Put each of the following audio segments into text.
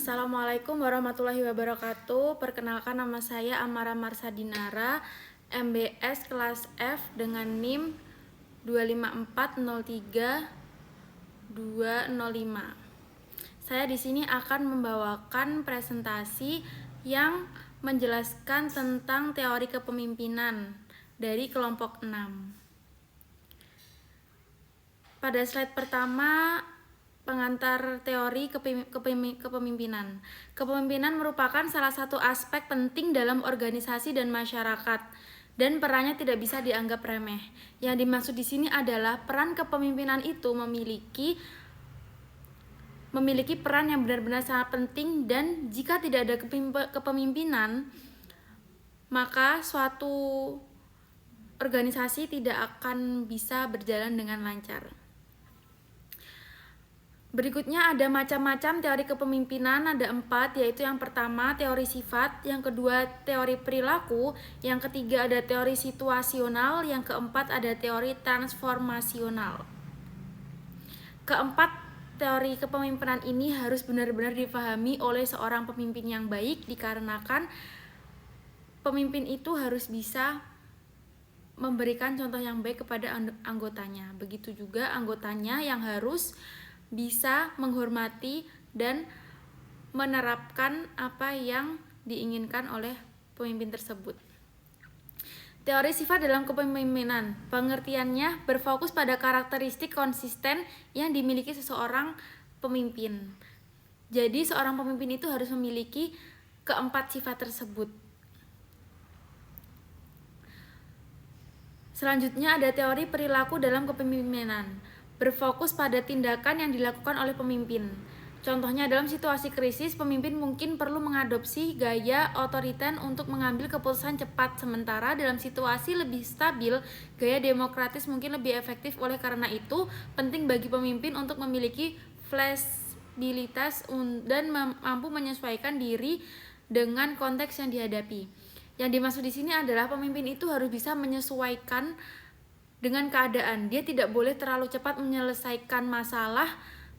Assalamualaikum warahmatullahi wabarakatuh. Perkenalkan, nama saya Amara Marsadinara, MBS kelas F dengan NIM 25403-205. Saya di sini akan membawakan presentasi yang menjelaskan tentang teori kepemimpinan dari kelompok 6. Pada slide pertama, pengantar teori kepemimpinan. Kepemimpinan merupakan salah satu aspek penting dalam organisasi dan masyarakat, dan perannya tidak bisa dianggap remeh. Yang dimaksud di sini adalah peran kepemimpinan itu memiliki peran yang benar-benar sangat penting, dan jika tidak ada kepemimpinan, maka suatu organisasi tidak akan bisa berjalan dengan lancar. Berikutnya ada macam-macam teori kepemimpinan, ada 4, yaitu yang pertama teori sifat, yang kedua teori perilaku, yang ketiga ada teori situasional, yang keempat ada teori transformasional. Keempat teori kepemimpinan ini harus benar-benar dipahami oleh seorang pemimpin yang baik, dikarenakan pemimpin itu harus bisa memberikan contoh yang baik kepada anggotanya. Begitu juga anggotanya yang harus bisa menghormati dan menerapkan apa yang diinginkan oleh pemimpin tersebut. Teori sifat dalam kepemimpinan, pengertiannya berfokus pada karakteristik konsisten yang dimiliki seseorang pemimpin. Jadi seorang pemimpin itu harus memiliki keempat sifat tersebut. Selanjutnya ada teori perilaku dalam kepemimpinan, berfokus pada tindakan yang dilakukan oleh pemimpin. Contohnya, dalam situasi krisis, pemimpin mungkin perlu mengadopsi gaya otoriter untuk mengambil keputusan cepat, sementara dalam situasi lebih stabil, gaya demokratis mungkin lebih efektif. Oleh karena itu, penting bagi pemimpin untuk memiliki fleksibilitas dan mampu menyesuaikan diri dengan konteks yang dihadapi. Yang dimaksud di sini adalah pemimpin itu harus bisa menyesuaikan dengan keadaan. Dia tidak boleh terlalu cepat menyelesaikan masalah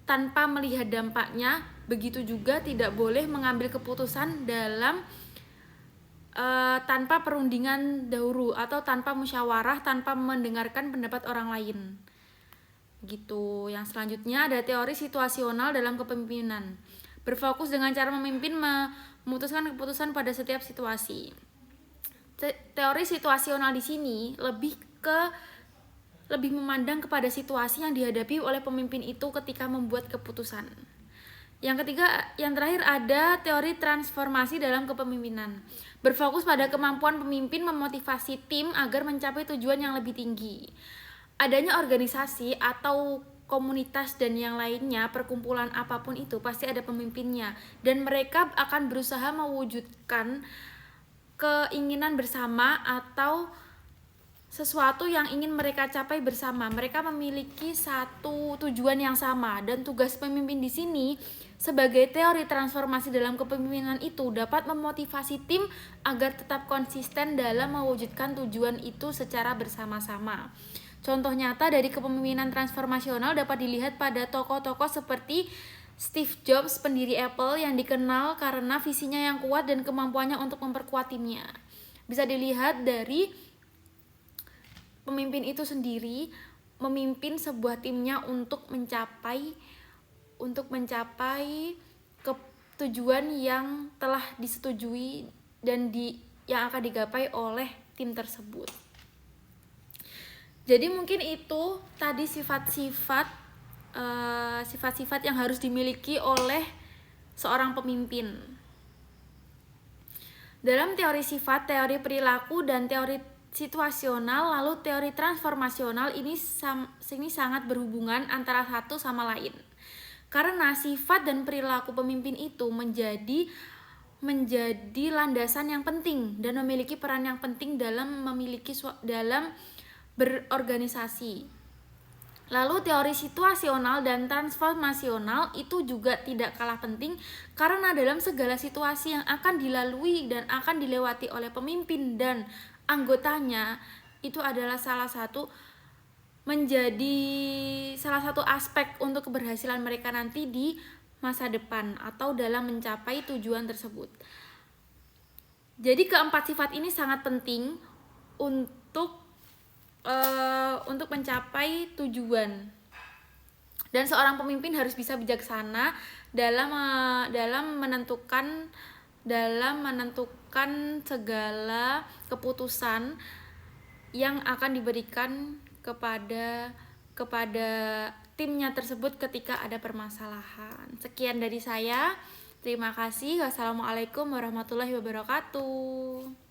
tanpa melihat dampaknya. Begitu juga tidak boleh mengambil keputusan tanpa perundingan dahulu atau tanpa musyawarah, tanpa mendengarkan pendapat orang lain. Gitu. Yang selanjutnya ada teori situasional dalam kepemimpinan, berfokus dengan cara memimpin memutuskan keputusan pada setiap situasi. Teori situasional di sini lebih memandang kepada situasi yang dihadapi oleh pemimpin itu ketika membuat keputusan. Yang terakhir ada teori transformasi dalam kepemimpinan, berfokus pada kemampuan pemimpin memotivasi tim agar mencapai tujuan yang lebih tinggi. Adanya organisasi atau komunitas dan yang lainnya, perkumpulan apapun itu, pasti ada pemimpinnya, dan mereka akan berusaha mewujudkan keinginan bersama atau sesuatu yang ingin mereka capai bersama. Mereka memiliki satu tujuan yang sama, dan tugas pemimpin di sini sebagai teori transformasi dalam kepemimpinan itu dapat memotivasi tim agar tetap konsisten dalam mewujudkan tujuan itu secara bersama-sama. Contoh nyata dari kepemimpinan transformasional dapat dilihat pada tokoh-tokoh seperti Steve Jobs, pendiri Apple, yang dikenal karena visinya yang kuat dan kemampuannya untuk memperkuat timnya. Bisa dilihat dari pemimpin itu sendiri memimpin sebuah timnya untuk mencapai tujuan yang telah disetujui dan yang akan digapai oleh tim tersebut. Jadi mungkin itu tadi sifat-sifat yang harus dimiliki oleh seorang pemimpin. Dalam teori sifat, teori perilaku, dan teori situasional, lalu teori transformasional ini sangat berhubungan antara satu sama lain. Karena sifat dan perilaku pemimpin itu menjadi landasan yang penting dan memiliki peran yang penting dalam berorganisasi. Lalu teori situasional dan transformasional itu juga tidak kalah penting, karena dalam segala situasi yang akan dilalui dan akan dilewati oleh pemimpin dan anggotanya, itu adalah salah satu aspek untuk keberhasilan mereka nanti di masa depan atau dalam mencapai tujuan tersebut. Jadi keempat sifat ini sangat penting untuk mencapai tujuan. Dan seorang pemimpin harus bisa bijaksana dalam menentukan segala keputusan yang akan diberikan kepada timnya tersebut ketika ada permasalahan. Sekian dari saya. Terima kasih. Wassalamualaikum warahmatullahi wabarakatuh.